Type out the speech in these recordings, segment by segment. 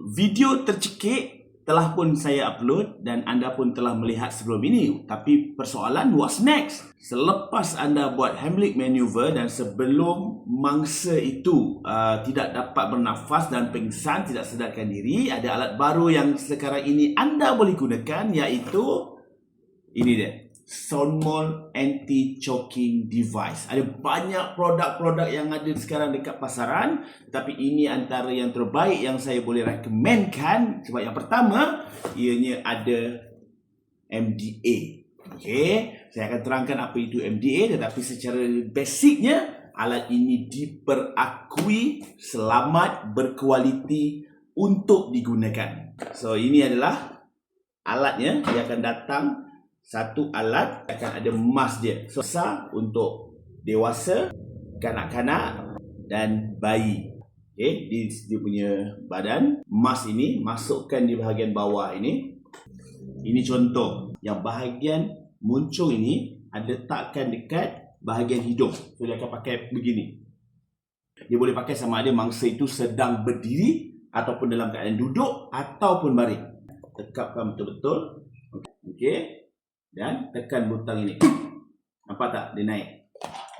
Video tercekik telah pun saya upload dan anda pun telah melihat sebelum ini. Tapi persoalan, what's next? Selepas anda buat Heimlich maneuver dan sebelum mangsa itu tidak dapat bernafas dan pingsan, tidak sedarkan diri, ada alat baru yang sekarang ini anda boleh gunakan, iaitu ini dia, Sonmol Anti-Choking Device. Ada banyak produk-produk yang ada sekarang dekat pasaran, tapi ini antara yang terbaik yang saya boleh rekomenkan. Sebab yang pertama, ianya ada MDA. Okey, saya akan terangkan apa itu MDA, tetapi secara basicnya alat ini diperakui selamat, berkualiti untuk digunakan. So ini adalah alatnya. Dia akan datang satu alat, akan ada mask dia. So, besar untuk dewasa, kanak-kanak dan bayi. Okay, dia punya badan. Mask ini masukkan di bahagian bawah ini. Ini contoh. Yang bahagian muncung ini ada letakkan dekat bahagian hidung. So dia akan pakai begini. Dia boleh pakai sama ada mangsa itu sedang berdiri ataupun dalam keadaan duduk ataupun baring. Tekapkan betul-betul. Okey. Dan tekan butang ini. Nampak tak? Dia naik.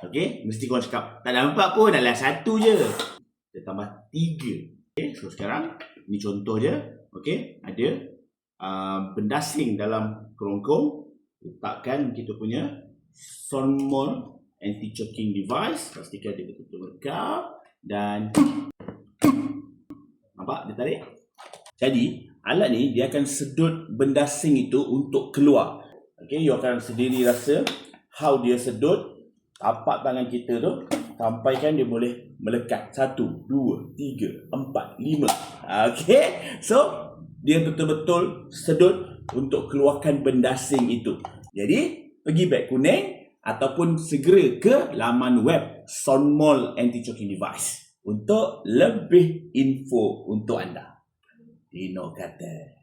Okey, mesti korang cakap, tak nampak pun, adalah satu je. Dia tambah 3. Okey, so sekarang ini contoh je. Okey, ada bendasing dalam kerongkong. Letakkan kita punya Sonmol Anti-Choking Device. Pastikan dia betul-betul lekap. Dan nampak? Dia tarik. Jadi, alat ni dia akan sedut bendasing itu untuk keluar. Okay, you akan sendiri rasa how dia sedut. Tapak tangan kita tu sampaikan dia boleh melekat 1, 2, 3, 4, 5. Okay, so dia betul-betul sedut untuk keluarkan bendasing itu. Jadi pergi beg kuning ataupun segera ke laman web Sonmol Anti-Choking Device untuk lebih info untuk anda. Dino kata.